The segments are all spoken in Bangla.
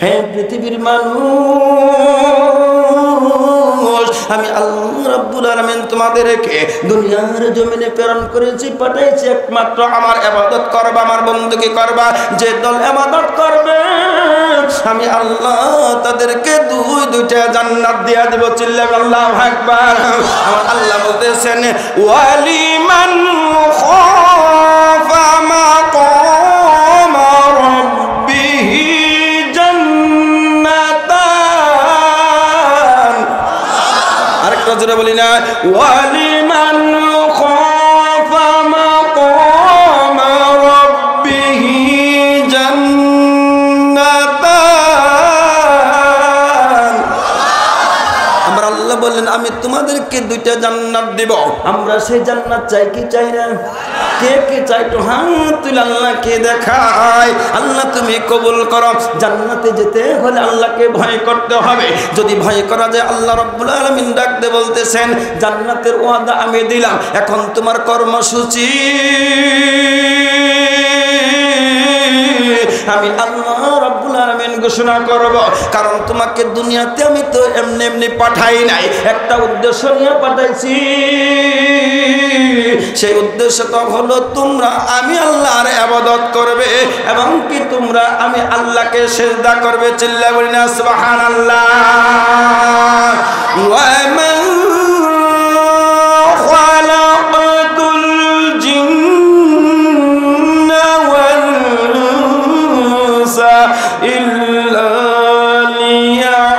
হে পৃথিবীর মানুষ, আমি আল্লাহ রাব্বুল আলামিন তোমাদেরকে দুনিয়ার জমিনে প্রেরণ করেছি, পাঠাইছি একমাত্র আমার ইবাদত করবা, আমার বندگی করবা। যে দল ইবাদত করবে আমি আল্লাহ তাদেরকে দুইটা জান্নাত দিয়া দেব। চিল্লান আল্লাহু আকবার। আমার আল্লাহ বলতেছেন ওয়ালিমান খাফা মাকাম রাব্বিহি জান্নাতান। আরেকটা জোরে বলি না, ওয়ালিমান খাফা মাকাম রাব্বিহি জান্নাতান। আমরা আল্লাহ বললেন আমি তোমাদেরকে দুইটা জান্নাত দেব। আমরা সেই জান্নাত চাই কি চাই না? কে কে চাই তো হাত তুলে আল্লাহকে দেখায়। আল্লাহ তুমি কবুল করো। জান্নাতে যেতে হলে আল্লাহকে ভয় করতে হবে। যদি ভয় করা যায় আল্লাহ রাব্বুল আলামিন ডাকতে বলতেছেন জান্নাতের ওয়াদা আমি দিলাম, এখন তোমার কর্মসূচি আমি আল্লাহ রাব্বুল আলামিন ঘোষণা করব। কারণ তোমাকে দুনিয়াতে আমি তো এমনি এমনি পাঠাই নাই, একটা উদ্দেশ্য নিয়ে পাঠাইছি। সেই উদ্দেশ্যটা হলো তোমরা আমি আল্লাহর ইবাদত করবে এবং কি তোমরা আমি আল্লাহকে সিজদা করবে। চিল্লা বলি না সুবহানাল্লাহ। ওয়া মান খালাকাতুল জিন্না ওয়াল ইনসা ইল্লা লিয়াবুদুন।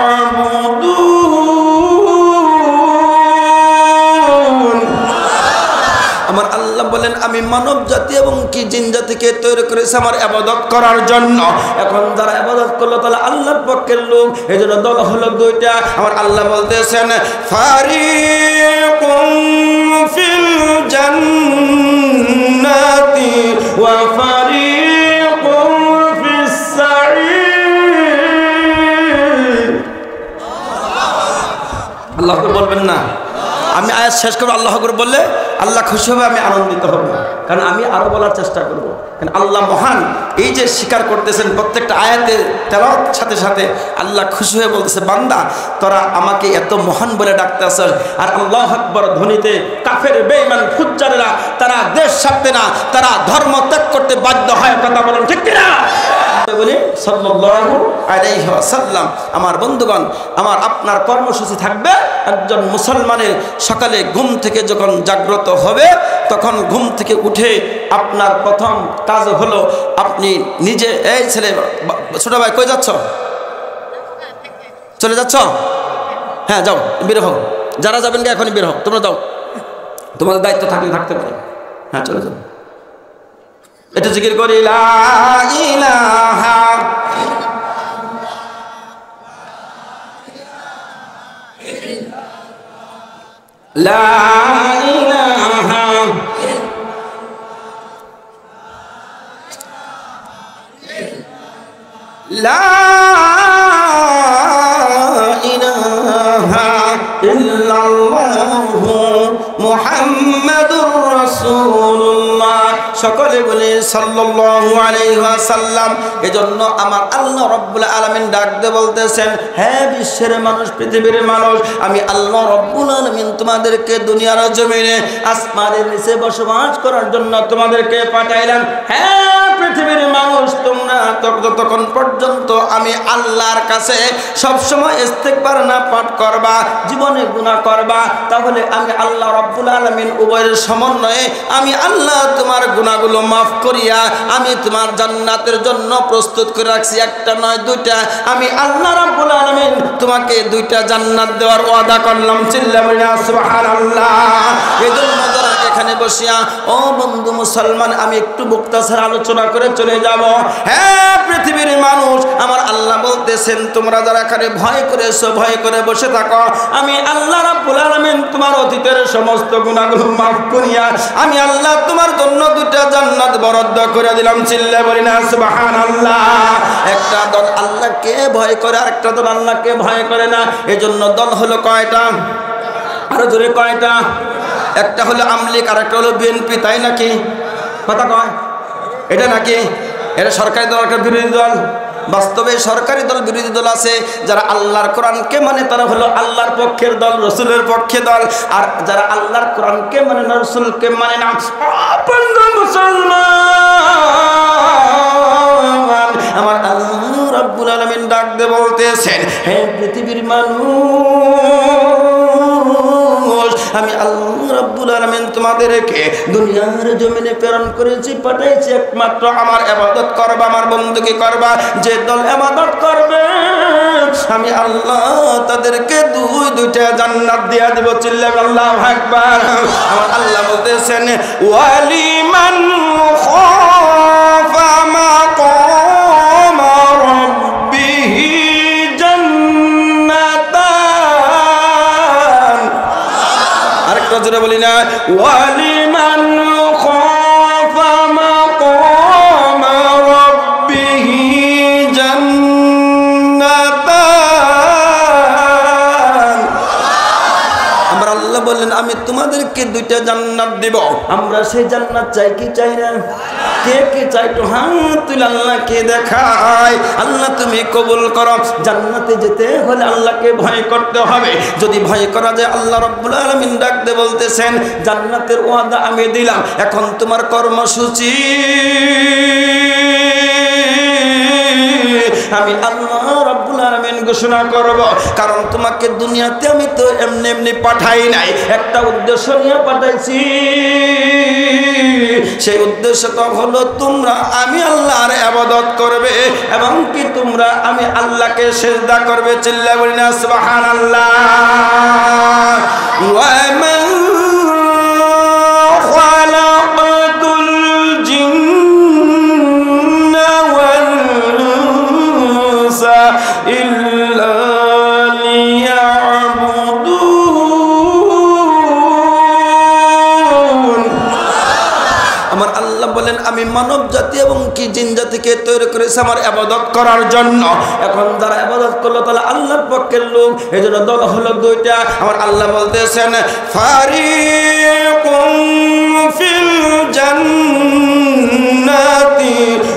আমার আল্লাহ বলেন আমি মানব জাতি এবং কি জিন জাতিকে তৈরি করেছি আমার ইবাদত করার জন্য। এখন যারা ইবাদত করলো তাহলে আল্লাহর পক্ষের লোক, এজন্য দল হলো দুইটা। আমার আল্লাহ বলতেছেন ফারিকুম ফিল জান্নাতি ওয়া ফারিকুম ফিস সাঈর। আল্লাহ আকবার বলবেন না? আমি আয়াত শেষ করব, আল্লাহ আকবার বললে আল্লাহ খুশি হবে, আমি আনন্দিত হব। কারণ আমি আরো বলার চেষ্টা করব, কারণ আল্লাহ মহান। এই যে স্বীকার করতেছেন প্রত্যেকটা আয়াতে তেলাওয়াত সাথে সাথে আল্লাহ খুশি হয়ে বলতেছে বান্দা তোরা আমাকে এত মহান বলে ডাকতেছ। আর আল্লাহু আকবার ধ্বনিতে কাফের বেঈমান ফুজ্জারেরা তারা দেশ ছাড়তে না, তারা ধর্ম ত্যাগ করতে বাধ্য হয়। কথা বলেন ঠিক কিনা? বলি সাল্লাল্লাহু আলাইহি ওয়াসাল্লাম। আমার বন্ধুগণ, আমার আপনার কর্মসূচি থাকবে একজন মুসলমানের সকালে ঘুম থেকে যখন জাগ্রত হবে তখন ঘুম থেকে উঠে আপনার প্রথম কাজ হলো আপনি নিজে, এই ছেলে ছোট ভাই কই যাচ্ছ? চলে যাচ্ছ? হ্যাঁ যাও, বের হও। যারা যাবেন গে এখনই বের হও, তোমরা যাও, তোমাদের দায়িত্ব থাকলে থাকতে পারে। হ্যাঁ চলে যাও। এটা জিকির করি লা ইলাহা লা ইলাহা লা ইলাহা ইল্লাল্লাহু মুহাম্মাদুর রাসূলুল্লাহ। সকলে বলে সাল্লাল্লাহু আলাইহি ওয়াসাল্লাম। এজন্য আমার আল্লাহ রাব্বুল আলামিন ডাক দিয়ে বলতেছেন হে বিশ্বের মানুষ, পৃথিবীর মানুষ, আমি আল্লাহ রাব্বুল আলামিন তোমাদেরকে দুনিয়ার জমিনে আসমানের নিচে বসবাস করার জন্য তোমাদেরকে পাঠাইলাম। হ্যাঁ পৃথিবীর মানুষ, তোমরা যতক্ষণ পর্যন্ত আমি আল্লাহর কাছে সবসময় ইস্তিগফার না পাঠ করবা, জীবনে গুনাহ করবা, তাহলে আমি আল্লাহ রাব্বুল আলামিন উভয়ের সমন্বয়ে আমি আল্লাহ তোমার গুনাহগুলো মাফ করিয়া আমি তোমার জান্নাতের জন্য প্রস্তুত করে রাখছি। একটা নয় দুইটা, আমি আল্লাহ রাব্বুল আলামিন তোমাকে দুইটা জান্নাত দেওয়ার ওয়াদা করলাম। চিল্লায়া সুবহানাল্লাহ। এজন্য যারা এখানে বসিয়া ও বন্ধু মুসলমান, আমি একটু মুক্তাসার আলোচনা করে চলে যাব। হ্যাঁ পৃথিবীর মানুষ, আমার আল্লাহ বলতেছেন তোমরা যারা এখানে ভয় করেছো, ভয় করে বসে থাকো, আমি আল্লাহ রাব্বুল আলামিন তোমার অতীতের সমস্ত গুনাহগুলো মাফ করিয়া আমি আল্লাহ তোমার জন্য দুইটা জান্নাত বরাদ্দ করে দিলাম। চিল্লা বলি না সুবহানাল্লাহ। একটা দল আল্লাহকে ভয় করে আর একটা দল আল্লাহকে ভয় করে না। এজন্য দল হলো কয়টা? আরো জোরে কয়টা? একটা হলো আমলিক আর একটা হলো বিএনপি, তাই নাকি? কথা কয় এটা নাকি? এটা সরকারি দল একটা বিরোধী দল? বাস্তবে সরকারি দল বিরোধী দল আছে, যারা আল্লাহর কোরআনকে মানে তারা হলো আল্লাহর পক্ষের দল, রসুলের পক্ষে দল। আর যারা আল্লাহর কোরআনকে মানে না, রসুলকে মানে না, মুসলমান, আমার আল্লাহ রাব্বুল আলামিন ডাক দিয়ে বলতেছেন, হে পৃথিবীর মানুষ, আমি আল্লাহ রাব্বুল আলামিন তোমাদেরকে দুনিয়ার জমিনে প্রেরণ করেছি, পাঠাইছি একমাত্র আমার ইবাদত করবা, আমার বندگی করবা। যে দল ইবাদত করবে আমি আল্লাহ তাদেরকে দুইটা জান্নাত দিয়া দেব। চিল্লাবে আল্লাহু আকবার। আমার আল্লাহ বলতেছেন, ওয়ালিমান খাফা মাকাম রাব্বিহি জান্নাতান। আরেকটা জোরে বলি না, ওয়ালিমান খাফা মাকাম রাব্বিহি জান্নাতান। আমরা আল্লাহ বললেন আমি তোমাদেরকে দুইটা জান্নাত দিব। আমরা সেই জান্নাত চাই কি চাই না? কে কে চাই তো হাত তুলে আল্লাহকে দেখায়। আল্লাহ তুমি কবুল করো। জান্নাতে যেতে হলে আল্লাহকে ভয় করতে হবে। যদি ভয় করা যায়, আল্লাহ রাব্বুল আলামিন ডাক দিয়ে বলতেছেন, জান্নাতের ওয়াদা আমি দিলাম, এখন তোমার কর্মসূচি আমি আল্লাহ রাব্বুল আলামিন ঘোষণা করব। কারণ তোমাকে দুনিয়াতে আমি তো এমনি এমনি পাঠাই নাই, একটা উদ্দেশ্য নিয়ে পাঠাইছি। সেই উদ্দেশ্যটা হলো তোমরা আমি আল্লাহর ইবাদত করবে এবং কি তোমরা আমি আল্লাহকে সিজদা করবে। চিল্লায়ে বলি না সুবহানাল্লাহ। ওয়া মা খালাকাতুল জিন্না ওয়াল ইনসা ইল্লা লিয়াবুদুন। আমার আল্লাহ বলেন আমি মানব জাতি এবং কি জিন জাতিকে তৈরি করেছি আমার ইবাদত করার জন্য। এখন যারা ইবাদত করলো তাহলে আল্লাহর পক্ষের লোক, এজন্য দল হলো দুইটা। আমার আল্লাহ বলতেছেন, ফারিকুম ফিল জান্নাতি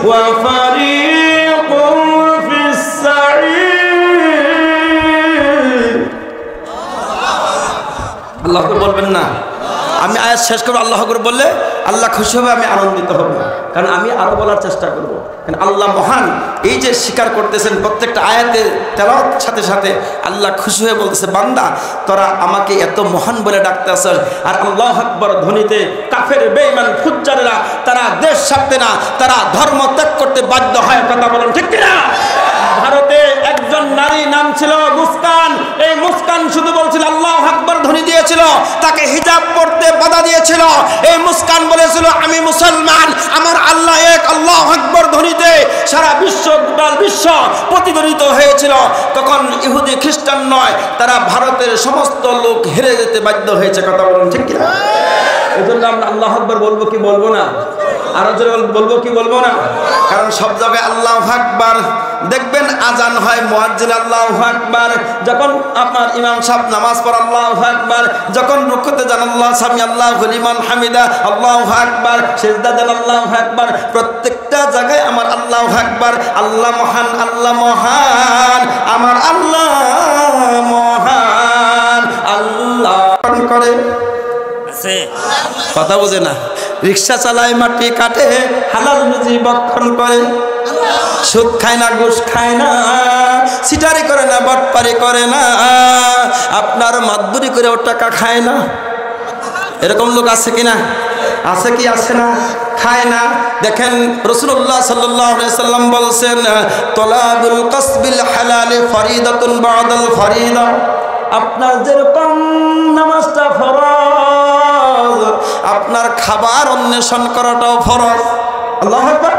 ওয়া ফারিকুম ফিস সাঈর। আল্লাহ করে বলবেন না, আমি আয়াত শেষ করবো, আল্লাহ করে বললে আল্লাহ খুশি হবে, আমি আনন্দিত হব। কারণ আমি আরো বলার চেষ্টা করব, কারণ আল্লাহ মহান। এই যে স্বীকার করতেছেন প্রত্যেকটা আয়াতে তেলাওয়াতের সাথে সাথে আল্লাহ খুশি হয়ে বলতেছে, বান্দা তোরা আমাকে এত মহান বলে ডাকতেছ। আর আল্লাহু আকবার ধ্বনিতে কাফের বেঈমান ফুজ্জাররা তারা দেশ ছাড়তে না, তারা ধর্ম ত্যাগ করতে বাধ্য হয়। কথা বলেন ঠিক কিনা? ভারতে একজন নারী নাম ছিল মুস্কান। এই মুস্কান শুধু বলছিল আল্লাহু আকবার ধ্বনি দিয়েছিল, তাকে হিজাব পড়তে বাধা দিয়েছিল। এই মুস্কান বলেছিল আমি মুসলমান, আমার আল্লাহ এক। আল্লাহু আকবার ধ্বনিতে সারা বিশ্ব, গোটা বিশ্ব প্রতিধ্বনিত হয়েছিল। তখন ইহুদি খ্রিস্টান নয়, তারা ভারতের সমস্ত লোক হেরে যেতে বাধ্য হয়েছে। কথা বলুন ঠিক কিনা? এই জন্য আমরা আল্লাহু আকবার বলবো কি বলবো না? আরো জোরে বলবো কি বলবো না? কারণ সব জায়গায় আল্লাহু আকবার। দেখবেন আজান হয়, মুয়াজ্জিন আল্লাহু আকবার। যখন আপনার ইমাম সাহেব নামাজ পড়ে আল্লাহু আকবার। যখন রুকুতে যান আল্লাহ সামি আল্লাহু লিমান হামিদা আল্লাহু আকবার। সিজদা দেন আল্লাহু আকবার। প্রত্যেকটা জায়গায় আমার আল্লাহু আকবার। আল্লাহ মহান, আল্লাহ মহান, আমার আল্লাহ মহান। আল্লাহ করে কথা বোঝে না, রিক্সা চালায়, মাটি কাটে, হালাল রুজি ভক্ষণ করে, সুদ খায় না, ঘুষ খায় না, সিটারি করে না, বটপারি করে না, আপনার মাদবুরি করে ও টাকা খায় না। এরকম লোক আছে কিনা? আছে কি আছে না? খায় না। দেখেন রাসূলুল্লাহ সাল্লাল্লাহু আলাইহি সাল্লাম বলছেন, তলাবুল কাসবিল হালাল ফরিদাতুন বাদাল ফরিদা। আপনার যেরকম নামাজটা ফরজ, আপনার খাবার অন্বেষণ করাটাও ফরজ। আল্লাহু আকবার।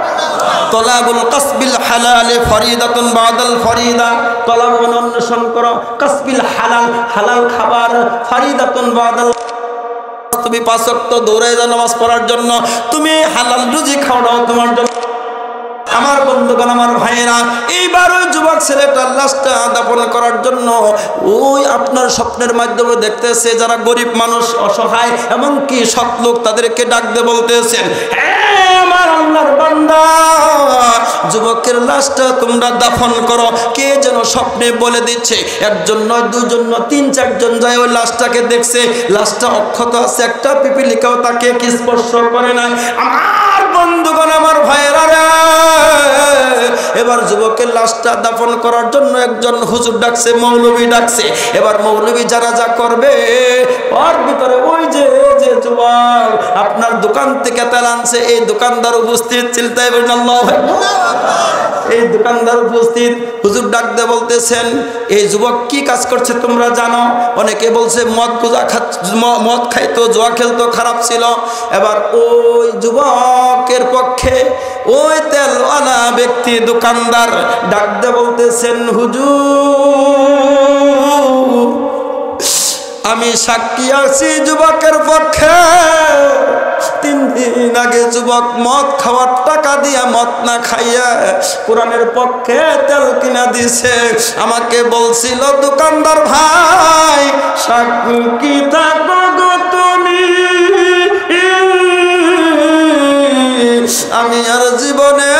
তলাবুল কাসবিল হালাল ফরিদাতুন বাদাল ফরিদা। তলাব অন্বেষণ করো, কাসবিল হালাল, হালাল খাবার, ফরিদাতুন বাদাল। তুমি 5 ওয়াক্ত দৌড়ে যাও নামাজ পড়ার জন্য, তুমি হালাল রুজি খাওয়াও তোমার জন্য। আমার বন্ধুগণ, আমার ভাইয়েরা, এইবার ওই যুবক ছেলেটার লাশটা দাফন করার জন্য ওই আপনার স্বপ্নের মাধ্যমে দেখতেছে যারা গরিব মানুষ, অসহায়, এমনকি সৎ লোক, তাদেরকে ডাক দিয়ে বলতেছেন, হ্যাঁ আমার আল্লাহর বান্দা, যুবকের লাশটা তোমরা দাফন করো। কে যেন স্বপ্নে বলে দিচ্ছে, একজন নয়, দুজন নয়, 3-4 জন যায় ওই লাশটাকে দেখছে, লাশটা অক্ষত আছে, একটা পিপিলিকাও তাকে কি স্পর্শ করে না। আমার বন্ধুগণ, আমার ভাইয়েরা, এবার যুবকের লাশটা দাফন করার জন্য একজন হুজুর ডাকছে, মৌলবী ডাকছে। এবার মৌলবী যারা যা করবে, ওর ভিতরে ওই যে যুবক আপনার দোকান থেকে তেল আনছে, এই দোকানদার উপস্থিত, চিল্লায় বলেন আল্লাহু আকবার। এই দোকানদার উপস্থিত, হুজুর ডাক দিয়ে বলতেছেন, এই যুবক কি কাজ করছে তোমরা জানো? অনেকে বলছে মদ খাইতো, জুয়া খেলতো, খারাপ ছিল। এবার ওই যুবকের পক্ষে ওই তেলওয়ালা ব্যক্তি, দোকানদার ডাক দিয়ে বলতেছেন, হুজুর আমি সাক্ষী আছি যুবকের পক্ষে। 3 দিন আগে যুবক মদ খাওয়ার টাকা দিয়া মদ না খাইয়া কোরআনের পক্ষে তেল কিনা দিছে। আমাকে বলছিল দোকানদার ভাই, সাক্ষী থাকো গো তুমি, আমি আর জীবনে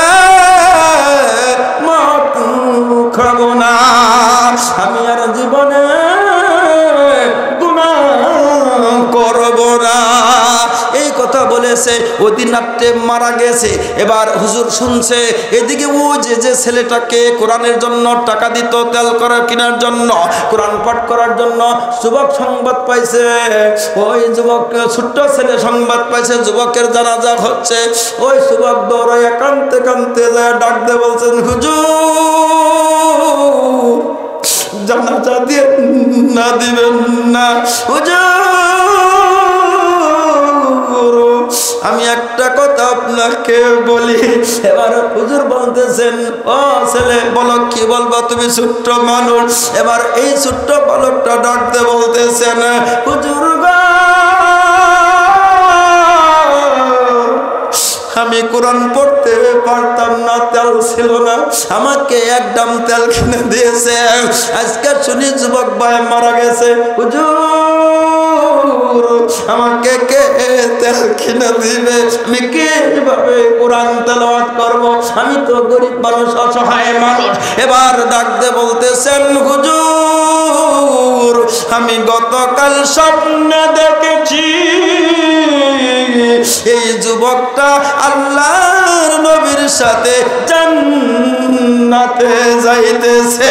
মদ খাবো না, আমি আর জীবনে করব না। এই কথা বলেছে, ওই দিন রাত্রে মারা গেছে। এবার হুজুর শুনছে, এদিকে ও যে ছেলেটাকে কোরআনের জন্য টাকা দিত, তেল করা কেনার জন্য, কোরআন পাঠ করার জন্য, যুবক সংবাদ পাইছে। ওই যুবক, ছোট্ট ছেলে সংবাদ পাইছে যুবকের জানাজা হচ্ছে। ওই যুবক দৌড়াইয়া কাঁদতে কাঁদতে যায়, ডাক দিয়ে বলছেন, হুজুর জানাজা দিয়ে না দিবেন না, হুজুর আমি একটা কথা আপনাকে বলি। এবার হুজুর বলতেছেন, ও ছেলে বলো, কি বলবো, তুমি ছোট্ট মানুষ। এবার এই ছোট্ট বালকটা ডাকতে বলতেছেন, হুজুর গো আমি কোরআন পড়তে পারতাম না, তেল ছিল না, আমাকে 1 ডাম তেল কিনে দিয়েছে। আজকে শুনি যুবক ভাই মারা গেছে, হুজুর আমাকে কে তেল কিনে দিবে? আমি কিভাবে কোরআন তেলাওয়াত করব? আমি তো গরিব মানুষ, অসহায় মানুষ। এবার ডাক দিয়ে বলতেছেন, হুজুর আমি গতকাল স্বপ্নে দেখেছি এই যুবকটা আল্লাহর নবীর সাথে জান্নাতে যাইতেছে।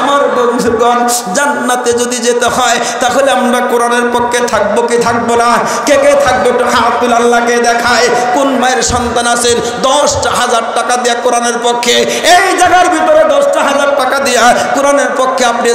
আমার বন্ধুগণ, জান্নাতে যদি যেতে হয় তাহলে আমরা কোরআনের পক্ষে থাকবো কি থাকবো না? কে কে থাকবে একটু হাত তুলে আল্লাহকে দেখায়। কোন মায়ের সন্তান আছেন 10,000 টাকা দিয়ে কোরআনের পক্ষে, এই জায়গার ভিতরে 10,000 টাকা দিয়ে কোরআনের পক্ষে আপনি